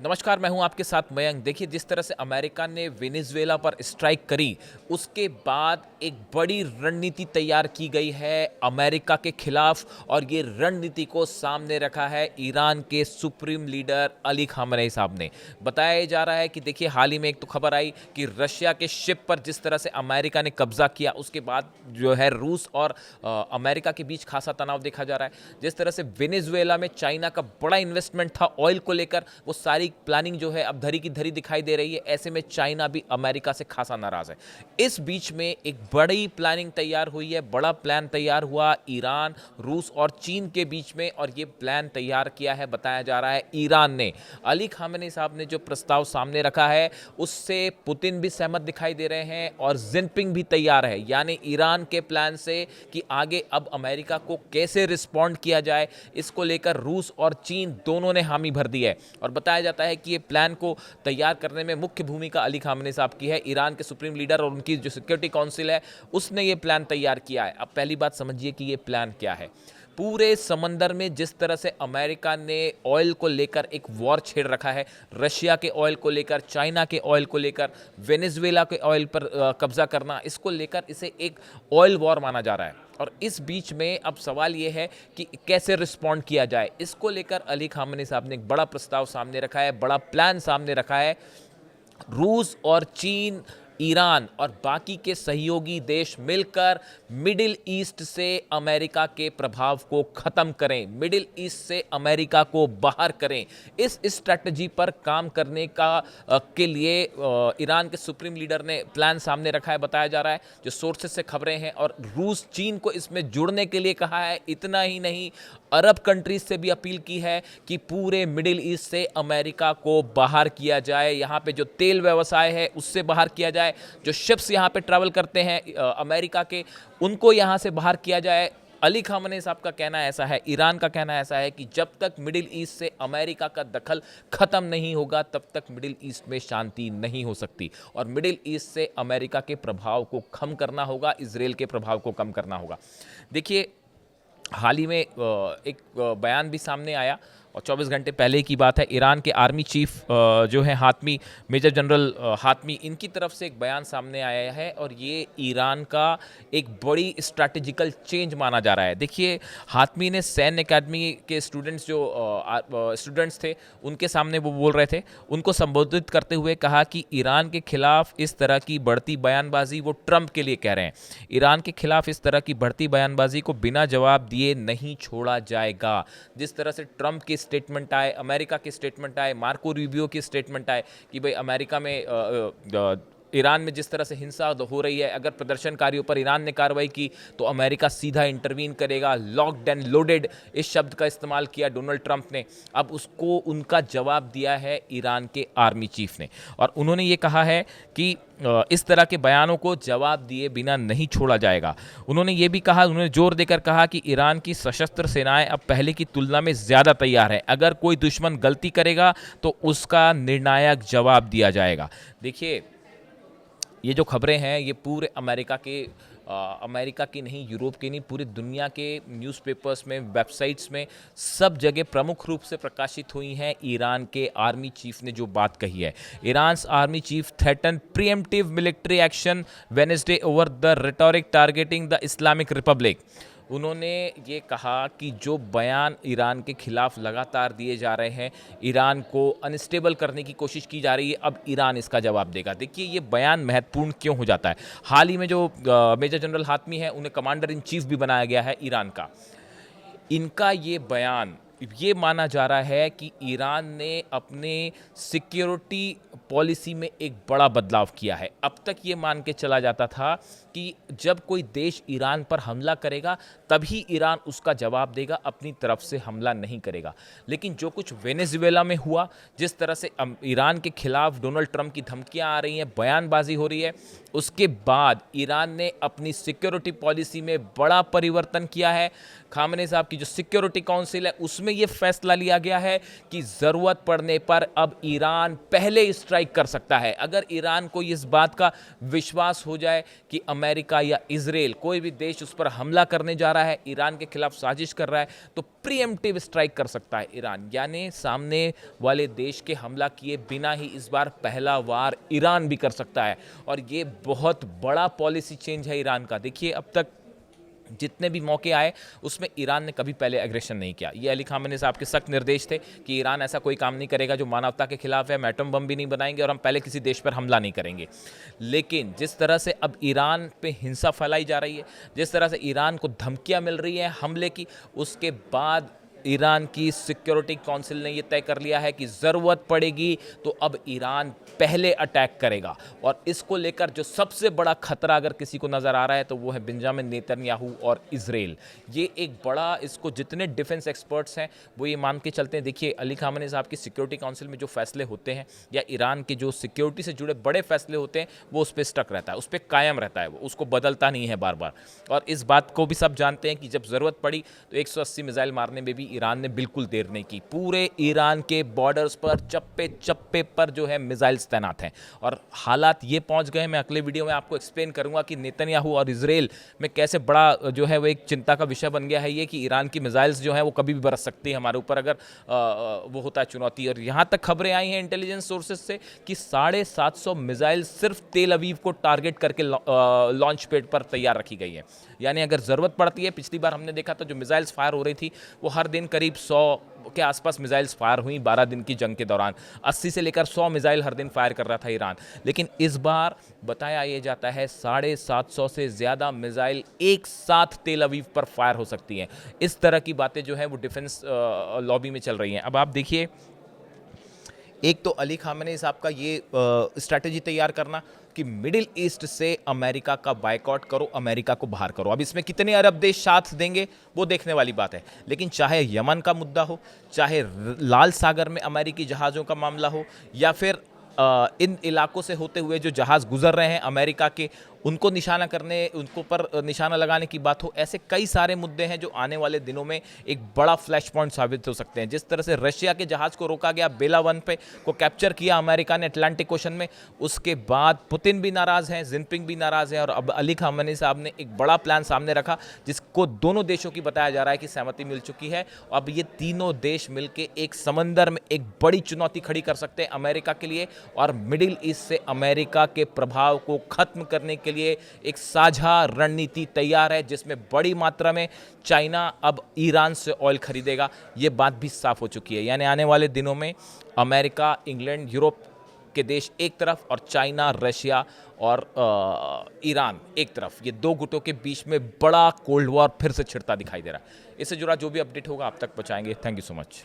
नमस्कार, मैं हूं आपके साथ मयंक। देखिए, जिस तरह से अमेरिका ने वेनेजुएला पर स्ट्राइक करी, उसके बाद एक बड़ी रणनीति तैयार की गई है अमेरिका के खिलाफ, और ये रणनीति को सामने रखा है ईरान के सुप्रीम लीडर अली खामेनेई साहब ने। बताया जा रहा है कि देखिए, हाल ही में एक तो खबर आई कि रशिया के शिप पर जिस तरह से अमेरिका ने कब्जा किया, उसके बाद जो है रूस और अमेरिका के बीच खासा तनाव देखा जा रहा है। जिस तरह से वेनेजुएला में चाइना का बड़ा इन्वेस्टमेंट था ऑयल को लेकर, वो सारी प्लानिंग जो है अब धरी की धरी दिखाई दे रही है। ऐसे में चाइना भी अमेरिका से खासा नाराज है। इस बीच में एक बड़ी प्लानिंग तैयार हुई है, बड़ा प्लान तैयार हुआ ईरान, रूस और चीन के बीच में, और ये प्लान तैयार किया है, बताया जा रहा है, ईरान ने। अली खामेनेई साहब ने जो प्रस्ताव सामने रखा है, उससे पुतिन भी सहमत दिखाई दे रहे हैं और जिनपिंग भी तैयार है। यानी ईरान के प्लान से कि आगे अब अमेरिका को कैसे रिस्पॉन्ड किया जाए, इसको लेकर रूस और चीन दोनों ने हामी भर दी है। और बताया जाता है कि ये प्लान को तैयार करने में मुख्य भूमिका अली खामेनेई साहब की है। ईरान के सुप्रीम लीडर और उनकी जो सिक्योरिटी काउंसिल है, उसने ये प्लान तैयार किया है। अब पहली बात समझिए कि ये प्लान क्या है। पूरे समंदर में जिस तरह से अमेरिका ने ऑयल को लेकर एक वॉर छेड़ रखा है, रशिया के ऑयल को लेकर, चाइना के ऑयल को लेकर, वेनेजुएला के ऑयल पर कब्जा करना, इसको लेकर इसे एक ऑयल वॉर माना जा रहा है। और इस बीच में अब सवाल ये है कि कैसे रिस्पॉन्ड किया जाए। इसको लेकर अली खामेनेई साहब ने एक बड़ा प्रस्ताव सामने रखा है, बड़ा प्लान सामने रखा है। रूस और चीन, ईरान और बाकी के सहयोगी देश मिलकर मिडिल ईस्ट से अमेरिका के प्रभाव को खत्म करें, मिडिल ईस्ट से अमेरिका को बाहर करें। इस स्ट्रैटेजी पर काम करने के लिए ईरान के सुप्रीम लीडर ने प्लान सामने रखा है, बताया जा रहा है, जो सोर्सेस से खबरें हैं। और रूस चीन को इसमें जुड़ने के लिए कहा है। इतना ही नहीं, अरब कंट्रीज से भी अपील की है कि पूरे मिडिल ईस्ट से अमेरिका को बाहर किया जाए। यहाँ पे जो तेल व्यवसाय है उससे बाहर किया जाए, जो शिप्स यहाँ पे ट्रैवल करते हैं अमेरिका के, उनको यहाँ से बाहर किया जाए। अली खामेनेई साहब का कहना ऐसा है, ईरान का कहना ऐसा है कि जब तक मिडिल ईस्ट से अमेरिका का दखल खत्म नहीं होगा, तब तक मिडिल ईस्ट में शांति नहीं हो सकती। और मिडिल ईस्ट से अमेरिका के प्रभाव को कम करना होगा, इजराइल के प्रभाव को कम करना होगा। देखिए, हाल ही में एक बयान भी सामने आया, और 24 घंटे पहले की बात है। ईरान के आर्मी चीफ जो है हातमी, मेजर जनरल हातमी, इनकी तरफ से एक बयान सामने आया है, और ये ईरान का एक बड़ी स्ट्रैटेजिकल चेंज माना जा रहा है। देखिए, हातमी ने सैन्य अकेडमी के स्टूडेंट्स जो स्टूडेंट्स थे, उनके सामने वो बोल रहे थे, उनको संबोधित करते हुए कहा कि ईरान के खिलाफ इस तरह की बढ़ती बयानबाजी वो ट्रंप के लिए कह रहे हैं। ईरान के खिलाफ इस तरह की बढ़ती बयानबाजी को बिना जवाब दिए नहीं छोड़ा जाएगा। जिस तरह से ट्रंप के स्टेटमेंट आए, अमेरिका के स्टेटमेंट आए, मार्को रूबियो की स्टेटमेंट आए कि भाई अमेरिका में ईरान में जिस तरह से हिंसा हो रही है, अगर प्रदर्शनकारियों पर ईरान ने कार्रवाई की तो अमेरिका सीधा इंटरवीन करेगा। लॉक्ड एंड लोडेड इस शब्द का इस्तेमाल किया डोनाल्ड ट्रंप ने। अब उसको उनका जवाब दिया है ईरान के आर्मी चीफ ने, और उन्होंने ये कहा है कि इस तरह के बयानों को जवाब दिए बिना नहीं छोड़ा जाएगा। उन्होंने ये भी कहा, उन्होंने जोर देकर कहा कि ईरान की सशस्त्र सेनाएं अब पहले की तुलना में ज़्यादा तैयार है। अगर कोई दुश्मन गलती करेगा तो उसका निर्णायक जवाब दिया जाएगा। देखिए, ये जो खबरें हैं, ये पूरे अमेरिका की नहीं, यूरोप की नहीं, पूरी दुनिया के न्यूज़पेपर्स में, वेबसाइट्स में, सब जगह प्रमुख रूप से प्रकाशित हुई हैं। ईरान के आर्मी चीफ ने जो बात कही है, Iran army chief threaten pre-emptive military action Wednesday over the rhetoric targeting the Islamic Republic. उन्होंने ये कहा कि जो बयान ईरान के खिलाफ लगातार दिए जा रहे हैं, ईरान को अनस्टेबल करने की कोशिश की जा रही है, अब ईरान इसका जवाब देगा। देखिए, ये बयान महत्वपूर्ण क्यों हो जाता है। हाल ही में जो मेजर जनरल हातमी है, उन्हें कमांडर इन चीफ भी बनाया गया है ईरान का। इनका ये बयान, ये माना जा रहा है कि ईरान ने अपने सिक्योरिटी पॉलिसी में एक बड़ा बदलाव किया है। अब तक ये मान के चला जाता था कि जब कोई देश ईरान पर हमला करेगा तभी ईरान उसका जवाब देगा, अपनी तरफ से हमला नहीं करेगा। लेकिन जो कुछ वेनेजुएला में हुआ, जिस तरह से ईरान के खिलाफ डोनाल्ड ट्रंप की धमकियां आ रही हैं, बयानबाजी हो रही है, उसके बाद ईरान ने अपनी सिक्योरिटी पॉलिसी में बड़ा परिवर्तन किया है। खामनेई साहब की जो सिक्योरिटी काउंसिल है उसमें ये फैसला लिया गया है कि ज़रूरत पड़ने पर अब ईरान पहले स्ट्राइक कर सकता है। अगर ईरान को इस बात का विश्वास हो जाए कि अमेरिका या इजराइल कोई भी देश उस पर हमला करने जा रहा है, ईरान के खिलाफ साजिश कर रहा है, तो प्रीएम्प्टिव स्ट्राइक कर सकता है ईरान, यानी सामने वाले देश के हमला किए बिना ही इस बार पहला वार ईरान भी कर सकता है। और ये बहुत बड़ा पॉलिसी चेंज है ईरान का। देखिए, अब तक जितने भी मौके आए उसमें ईरान ने कभी पहले एग्रेशन नहीं किया। ये अली खामेनी साहब के सख्त निर्देश थे कि ईरान ऐसा कोई काम नहीं करेगा जो मानवता के खिलाफ है, हम एटम बम भी नहीं बनाएंगे और हम पहले किसी देश पर हमला नहीं करेंगे। लेकिन जिस तरह से अब ईरान पे हिंसा फैलाई जा रही है, जिस तरह से ईरान को धमकियां मिल रही हैं हमले की, उसके बाद ईरान की सिक्योरिटी काउंसिल ने यह तय कर लिया है कि ज़रूरत पड़ेगी तो अब ईरान पहले अटैक करेगा। और इसको लेकर जो सबसे बड़ा खतरा अगर किसी को नज़र आ रहा है तो वो है बेंजामिन नेतन्याहू और इजराइल। ये एक बड़ा, इसको जितने डिफेंस एक्सपर्ट्स हैं वो ये मान के चलते हैं। देखिए, अली खामेनी साहब की सिक्योरिटी काउंसिल में जो फैसले होते हैं या ईरान के जो सिक्योरिटी से जुड़े बड़े फैसले होते हैं वो उस पर स्टक रहता है, उस पर कायम रहता है, वो उसको बदलता नहीं है बार बार। और इस बात को भी सब जानते हैं कि जब ज़रूरत पड़ी तो 180 मिसाइल मारने में भी ईरान ने बिल्कुल देर नहीं की। पूरे ईरान के बॉर्डर्स पर चप्पे चप्पे पर जो है मिसाइल्स तैनात हैं। और हालात ये पहुंच गए, मैं अगले वीडियो में आपको एक्सप्लेन करूंगा कि नेतन्याहू और इजराइल में कैसे बड़ा जो है वो एक चिंता का विषय बन गया है ये कि ईरान की मिसाइल्स जो है वो कभी भी बरस सकती है हमारे ऊपर अगर वो होता है चुनौती। और यहाँ तक खबरें आई हैं इंटेलिजेंस सोर्सेज से कि 750 मिसाइल सिर्फ तेल अवीव को टारगेट करके लॉन्च पैड पर तैयार रखी गई है। यानी अगर ज़रूरत पड़ती है, पिछली बार हमने देखा था जो मिसाइल्स फायर हो रही थी वो हर दिन करीब 100 के आसपास मिसाइल्स फायर हुई 12 दिन की जंग के दौरान। 80 से लेकर 100 मिसाइल हर दिन फायर कर रहा था ईरान। लेकिन इस बार बताया ये जाता है 750 से ज़्यादा मिसाइल एक साथ तेल अवीव पर फायर हो सकती हैं। इस तरह की बातें जो है वो डिफेंस लॉबी में चल रही हैं। अब आप देखिए, एक तो अली खामेनी साहब का ये स्ट्रैटेजी तैयार करना कि मिडिल ईस्ट से अमेरिका का बायकॉट करो, अमेरिका को बाहर करो। अब इसमें कितने अरब देश साथ देंगे वो देखने वाली बात है। लेकिन चाहे यमन का मुद्दा हो, चाहे लाल सागर में अमेरिकी जहाज़ों का मामला हो, या फिर इन इलाकों से होते हुए जो जहाज़ गुजर रहे हैं अमेरिका के, उनको निशाना करने, उनको पर निशाना लगाने की बात हो, ऐसे कई सारे मुद्दे हैं जो आने वाले दिनों में एक बड़ा फ्लैश पॉइंट साबित हो सकते हैं। जिस तरह से रशिया के जहाज़ को रोका गया, बेला 1 पे को कैप्चर किया अमेरिका ने अटलांटिक ओशन में, उसके बाद पुतिन भी नाराज़ हैं, जिनपिंग भी नाराज़ हैं, और अब अली खामेनी साहब ने एक बड़ा प्लान सामने रखा जिसको दोनों देशों की बताया जा रहा है कि सहमति मिल चुकी है। अब ये तीनों देश मिलकर एक समंदर में एक बड़ी चुनौती खड़ी कर सकते हैं अमेरिका के लिए, और मिडिल ईस्ट से अमेरिका के प्रभाव को खत्म करने के लिए एक साझा रणनीति तैयार है, जिसमें बड़ी मात्रा में चाइना अब ईरान से ऑयल खरीदेगा। ये बात भी साफ हो चुकी है। यानी आने वाले दिनों में अमेरिका, इंग्लैंड, यूरोप के देश एक तरफ और चाइना, रशिया और ईरान एक तरफ, ये दो गुटों के बीच में बड़ा कोल्ड वॉर फिर से छिड़ता दिखाई दे रहा है। इससे जुड़ा जो भी अपडेट होगा आप तक पहुंचाएंगे। Thank you so much.